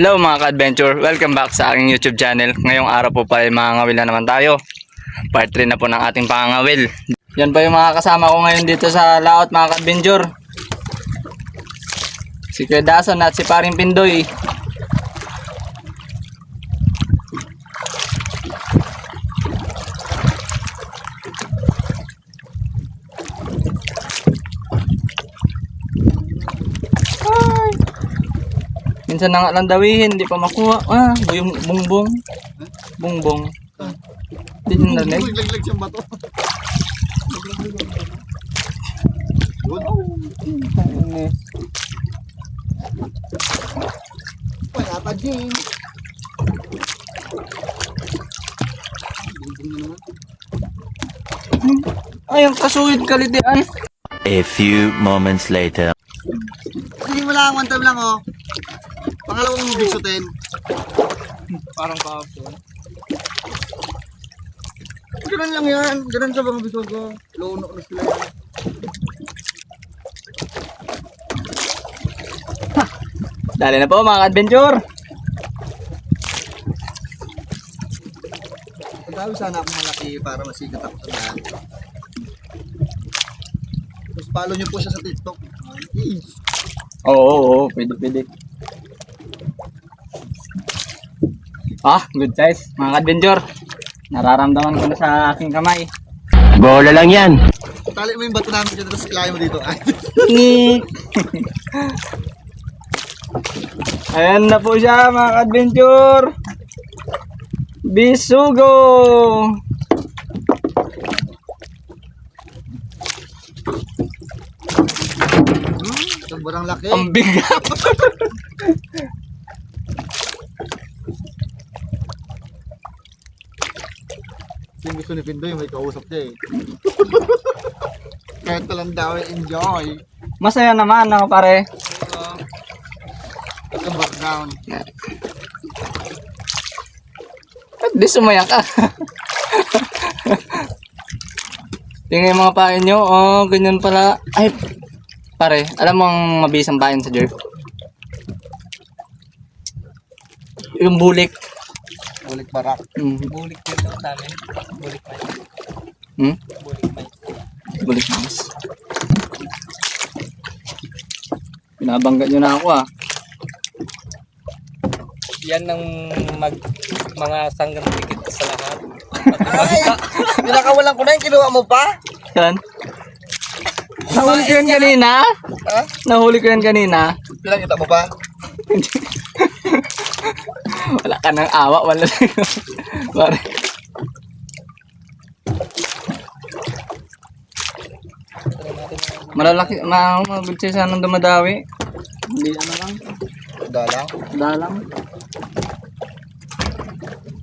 Hello mga ka-adventure, welcome back sa aking YouTube channel. Ngayong araw po pa ay mangangawil na naman tayo. Part 3 na po ng ating pangangawil. Yan pa yung mga kasama ko ngayon dito sa laot mga ka-adventure. Si Kuya Dason at si Paring Pindoy. Minsan na nga lang dawihin, hindi pa makuha. Yung bungbong. Bungbong. Hindi din narinig. Laglag siyang bato. Wala pa din. Ay, ang kasuhid kalitian. A few moments later. Hindi mo lang, one time lang oh. Pangalawang mo bigsutin. Parang kahapon. Ganun lang yan. Ganun sa mga bigso ko. Lono na sila yan. Dali na po mga adventure. Pagkawi sana ako malaki para masikat ako sa daan. Tapos follow nyo po siya sa TikTok. Oo, pwede. Good size mga adventure. Nararamdaman ko na sa aking kamay. Bola lang yan. Tali mo yung bato namin dyan tapos ilayin mo dito. Ngik. Ayan na po siya mga adventure. Bisugo. Sobrang laki. Ang bigat. Yung gusto ni Pindoy, may kausap niya eh. Kahit lang daw, enjoy. Masaya naman ako pare. Ang background. At di sumaya ka. Tingnan yung mga pain nyo. Ganyan pala. Ay, pare, alam mo ang mabisang pain sa jerk? Yung bulik. Ulit barak. Bulik dito sa amin. Bulik mais. Bulik mais. Pinabangga nyo na ako Yan ang mga sanggang tikit sa lahat. Ay! Pinakawalan ko na yung kinuha mo pa? Yan. Nahuli ko yan kanina. Ha? Nahuli ko yan kanina. Pinakita mo pa? Wala ka ng awa. Wala pare. Malalaki. Mabigay sana ng dumadawi. Hindi ano lang. Dalang. Dalang.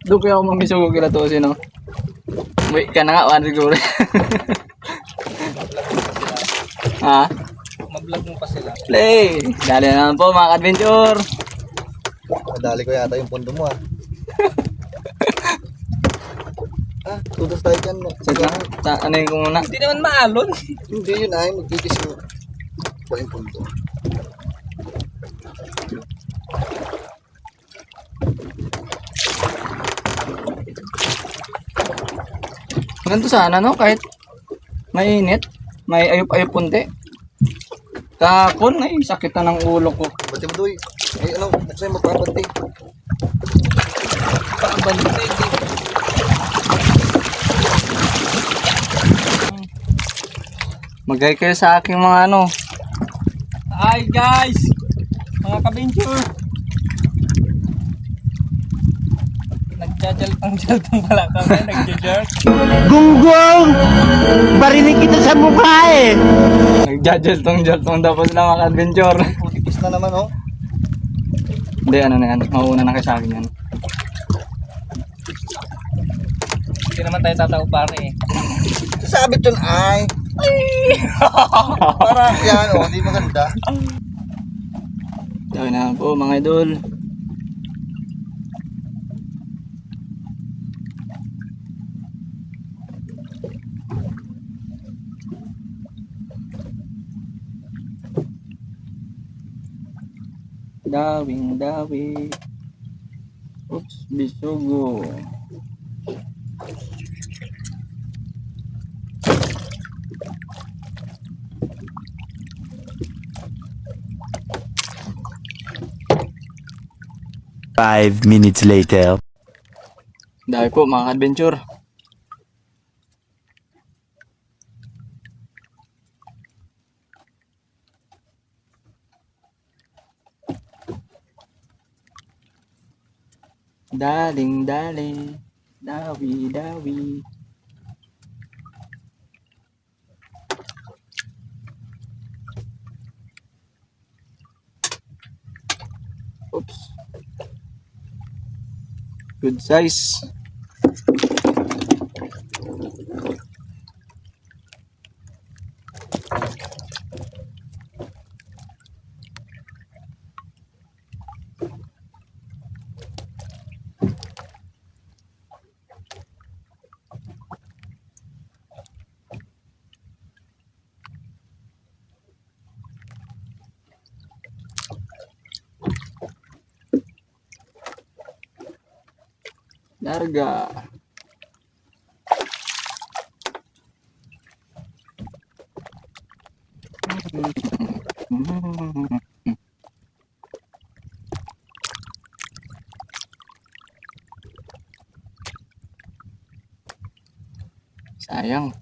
Doon kaya ako mamisugo kila to sino. Wait ka na nga. One siguro. Ha? Mag-vlog mo pa sila. Play! Dali na naman po mga adventure. Nadali ko yata yung pondo mo tutos tayo dyan. Sige lang. Anuhin ko muna. Hindi naman maalon. Hindi yun ay, magkikis mo. Ba yung pondo? Ganito sana no? Kahit mainit. May ayup-ayup punti. Kahapon ay sakit na ng ulo ko. Bati mo doy. Ay ano, buksan mo pa bati. Paabandit na hindi. Magay kayo sa aking mga ano. Hi guys! Mga ka-venture! Nagjajaltang-jaltang pala kami. Nagjajark. Gunggong! Barinig kita sa mukha eh! Nagjajaltong-jaltong daw po sila mga adventure. Putikis na naman oh. Hindi ano na yan. Mauuna na kayo sa akin yan. Hindi naman tayo tatao pare eh. Sasabit yun ay. Para yan oh, di maganda. Dahil na po mga idol. Dawing dawi. Oops, bisugo. Five minutes later. Dahil po mga adventure. Daling dali, dawi dawi. Oops. Good size. Larga. Sayang.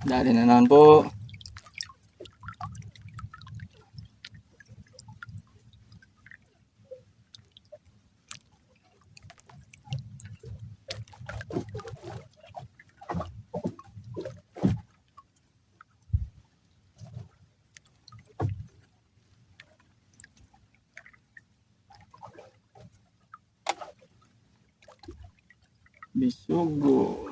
Dali na naman po. Bisugo.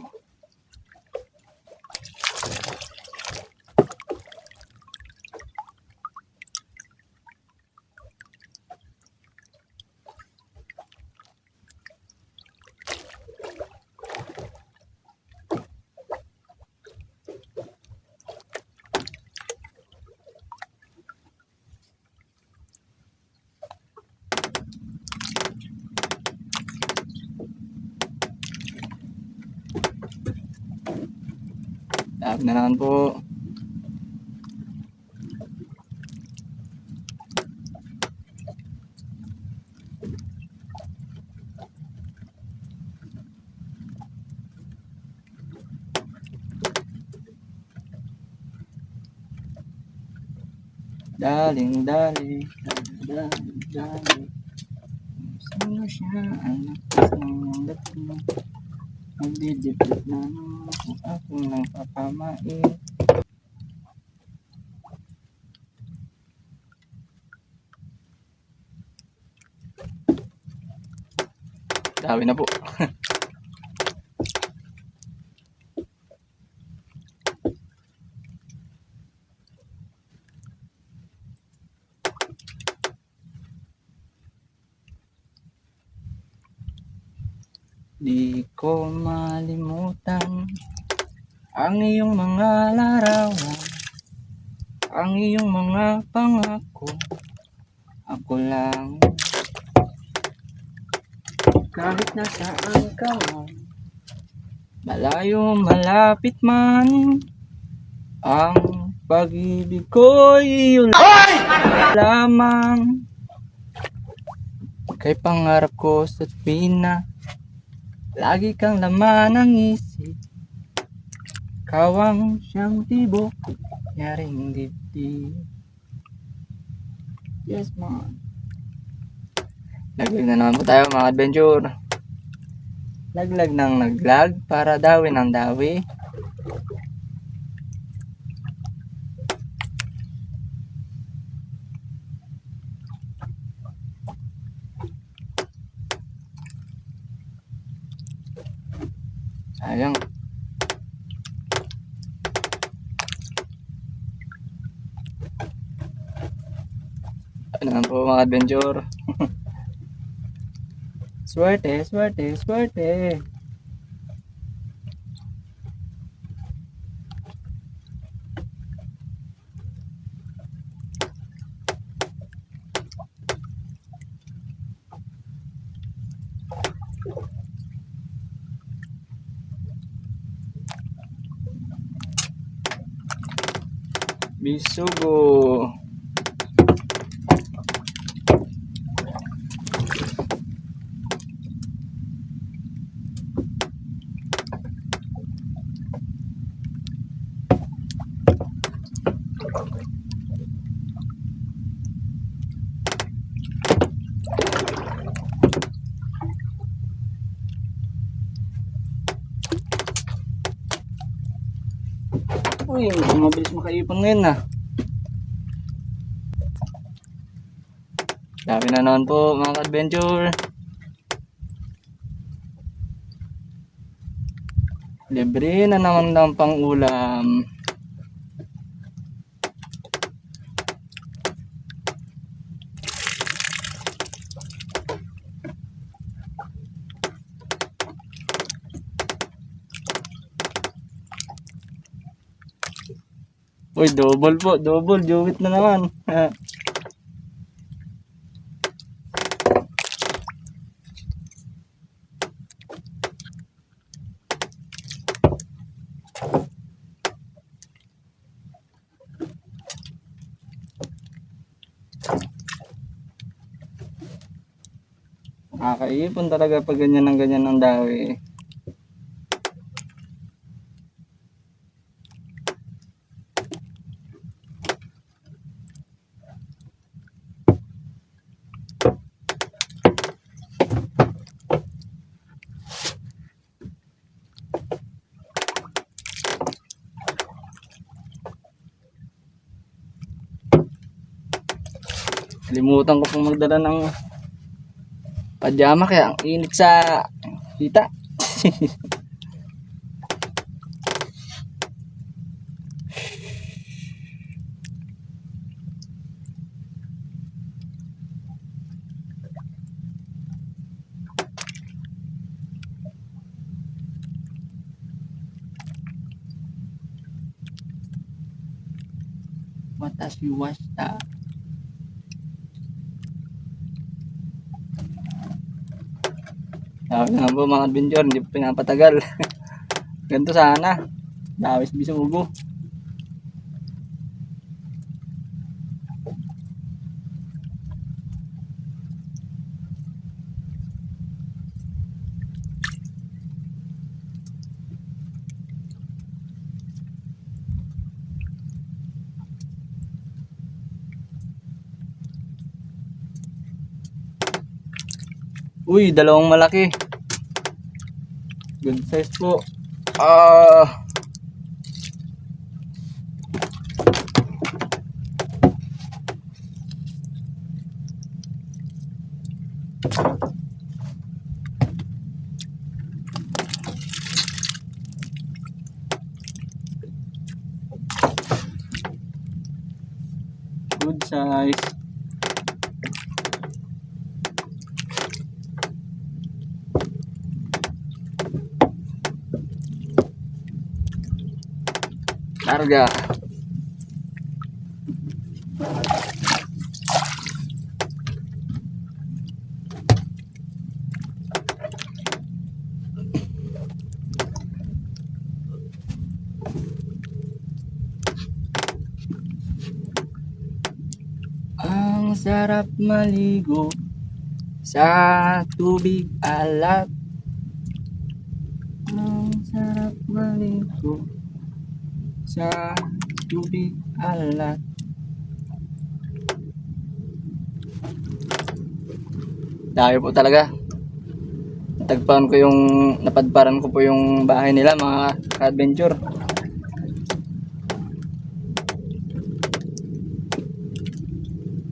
Dami na naman po. Daling dali, daling dali. Sino siya ang nakasang dating? Magdidipit na naman kung ako nang papamain. Dawi na po. Di ko malimutan ang iyong mga larawan, ang iyong mga pangako. Ako lang kahit nasaan ka man, malayo malapit man, ang pag-ibig ko'y iyo lamang. Kay pangarap ko sa tuwina, lagi kang laman ng isip. Kawang siyang tibok, nyaring dibdib. Yes, man. Laglag na naman po tayo mga adventure. Laglag ng naglag para dawin ang dawi. Sayang. Ano naman po mga adventure. Swerte, swerte, swerte. Bisugo. Uy, mabilis makaipon ngayon na. Dami na naman po mga adventure. Libre na naman ng pang-ulam. Uy, double po, double, juwit na naman. Nakakaipon talaga pag ganyan ang dawi. Kalimutan ko pong magdala ng pajama kaya ang init sa kita. What as you watch that? Sabi nga po mga adventure, hindi po pinapatagal. Ganito sana. Dawis bisugo. Uy, dalawang malaki. Good size po. Good size. Larga. Ang sarap maligo sa tubig alat. Ang sarap maligo sa tubig alat. Dahil po talaga. Natagpuan ko yung napadparan ko po yung bahay nila mga ka-adventure.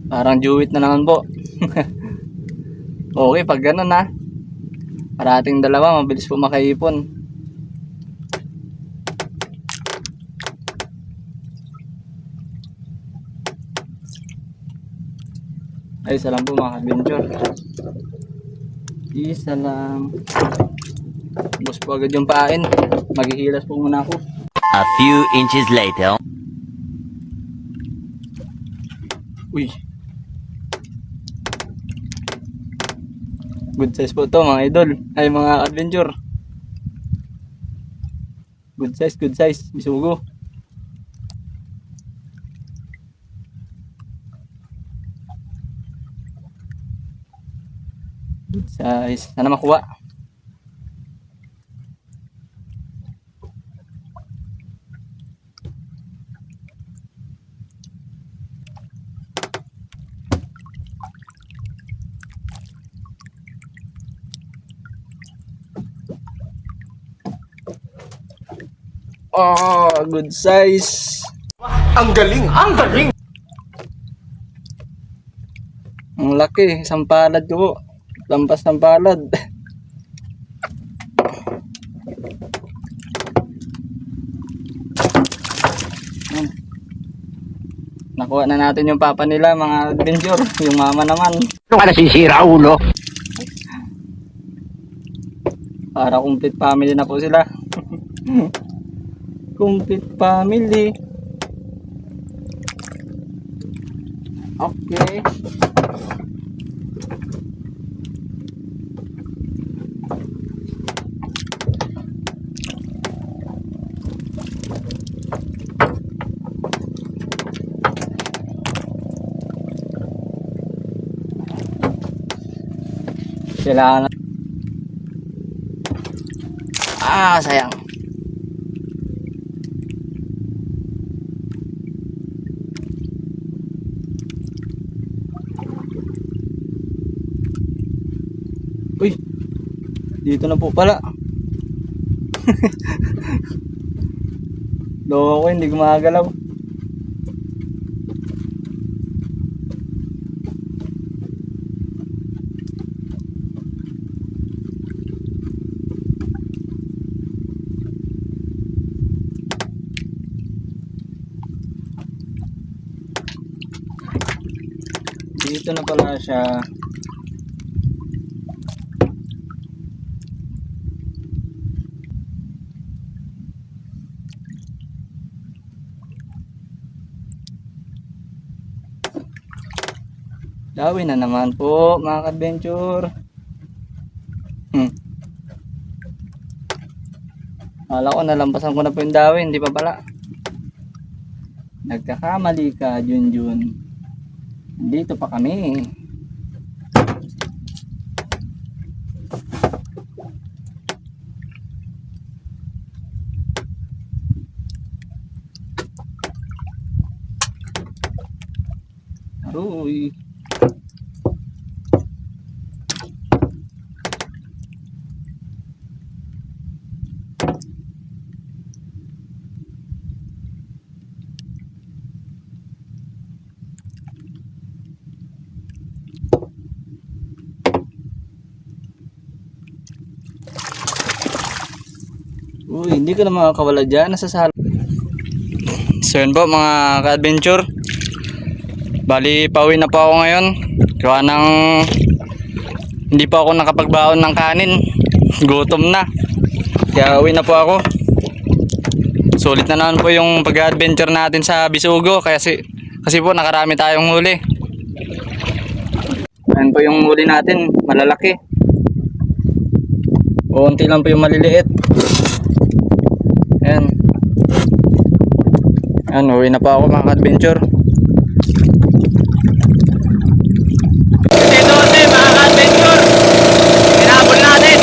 Parang juwit na naman po. Okay, pag ganun na. Parating dalawa, mabilis po makaipon. Ay, isa lang po mga adventure. Isa lang. Bus po agad yung pain. Maghihilas po muna ako. A few inches later. Uy. Good size po to mga idol. Ay mga adventure. Good size, good size. Bisugo. Guys, sana makuha. Oh, good size. Ang galing! Ang galing! Ang laki, isang palad ko. Lampas ng palad. Nakuha na natin yung papa nila, mga adventure. Yung mama naman. Ano ka nasisira, ulo? Para complete family na po sila. Complete family. Okay. Kailangan na. Sayang. Uy, dito na po pala. Loko ko, hindi gumagalaw. Dito na pala siya. Dawin na naman po mga ka-adventure. Akala ko nalampasan ko na po yung dawin, hindi pa pala. Nagkakamali ka, Junjun. Dito pa kami. Aroy. Uy, hindi ka na makakawala dyan. Nasa sala. So yun po mga ka-adventure. Bali, pauwi na po ako ngayon. Gawa ng hindi pa ako nakapagbaon ng kanin. Gutom na. Kaya uwi na po ako. Sulit na naman po yung pag-adventure natin sa Bisugo. Kasi po nakarami tayong huli. Ayan po yung huli natin. Malalaki. Unti lang po yung maliliit. Ayan. Ayan, uwi na pa ako mga adventure. Dito kasi mga adventure. Hinabol natin.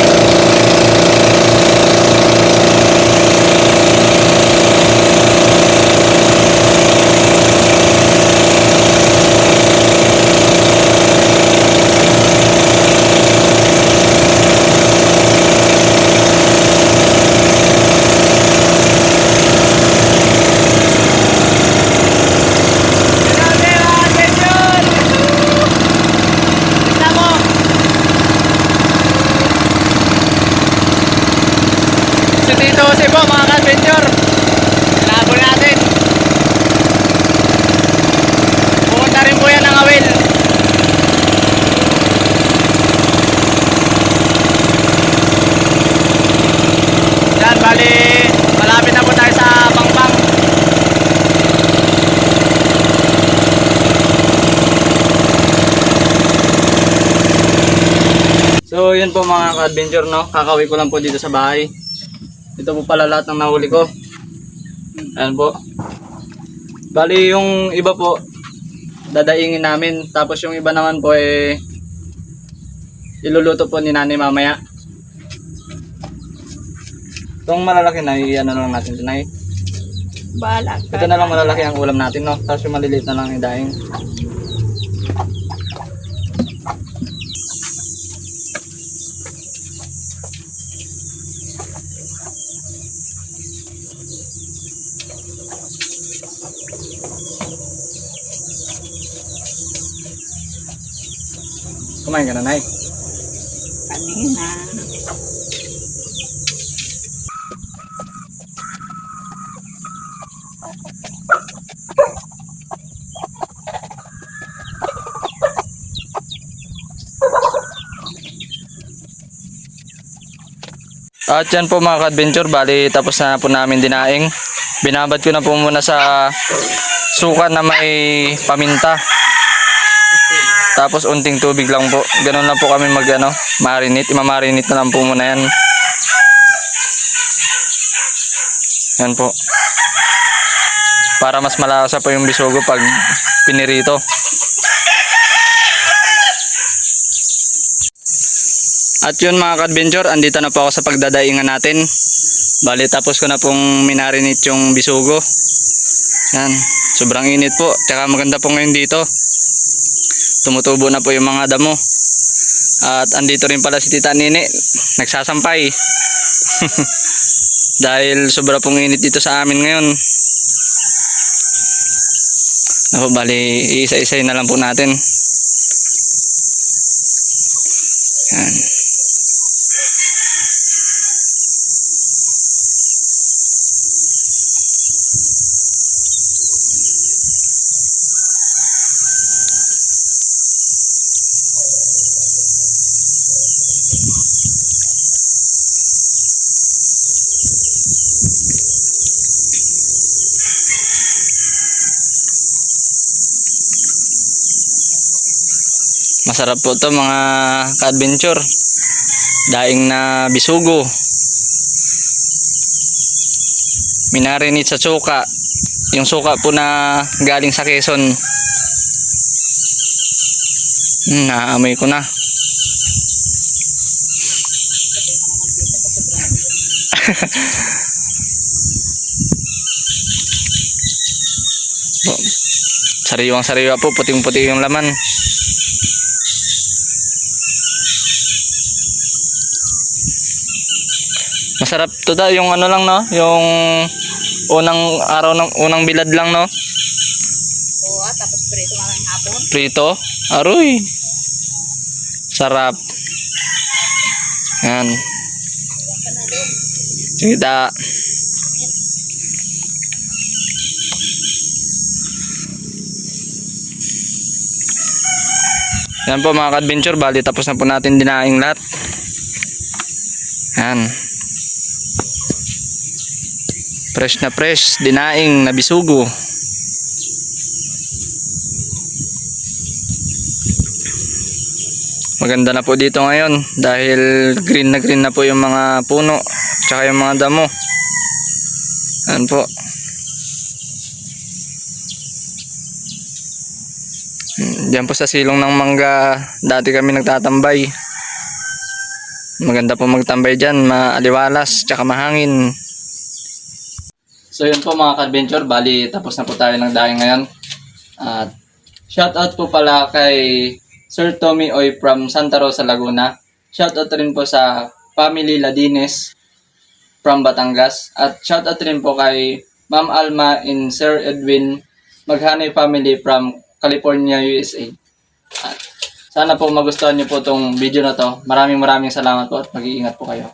Dito si po mga ka-adventure. Hinabol natin. Pumunta rin po yan ng awil. Yan, bali malapit na po tayo sa Bangbang. So yun po mga ka-adventure, no? Kakauwi ko lang po dito sa bahay. Ito po pala lahat ng nahuli ko. Ayan po. Bali yung iba po dadaingin namin. Tapos yung iba naman po iluluto po ni nanay mamaya. Itong malalaki na, ano na lang natin ito, Nay. Bahala ka. Ito na lang malalaki ang ulam natin, no? Tapos yung maliliit na lang yung daing. Kumain ka na, Nay. Kanina. At yan po mga ka-adventure, bali tapos na po namin dinaing. Binabad ko na po muna sa suka na may paminta. Tapos unting tubig lang po. Ganun lang po kami marinate. Imamarinate na lang po muna yan. Yan po. Para mas malasa po yung bisugo pag pinirito. At yun mga ka-adventure, andito na po ako sa pagdadaingan natin. Bali tapos ko na pong minarinate yung bisugo. Yan, sobrang init po. Tsaka maganda po ngayon dito. Tumutubo na po yung mga damo. At andito rin pala si Tita Nini, nagsasampay. Dahil sobra pong init dito sa amin ngayon. Ako, bali isa-isay na lang po natin. Yan. Masarap po to mga ka-adventure. Daing na bisugo. Minarinate sa suka. Yung suka po na galing sa Quezon. Naamoy ko na. Sariwang sariwa po, puting puti yung laman. Masarap to da, yung ano lang no, yung unang araw ng unang bilad lang no. Oo, tapos prito maraming hapon. Prito, aroy. Sarap. Yan. Sige da. Yan po mga ka-adventure, bali tapos na po natin dinaing lahat. Yan. Fresh na fresh, dinaing na bisugo. Maganda na po dito ngayon dahil green na po yung mga puno tsaka yung mga damo. Yan po. Diyan po sa silong ng mangga dati kami nagtatambay. Maganda po magtambay dyan, maaliwalas tsaka mahangin. So yun po mga ka-adventure, bali tapos na po tayo ng daing ngayon. At shoutout po pala kay Sir Tommy Oy from Santa Rosa, Laguna. Shoutout rin po sa Family Ladines from Batangas. At shoutout rin po kay Ma'am Alma and Sir Edwin Maghanay family from California, USA. At sana po magustuhan niyo po itong video na to. Maraming salamat po at mag-iingat po kayo.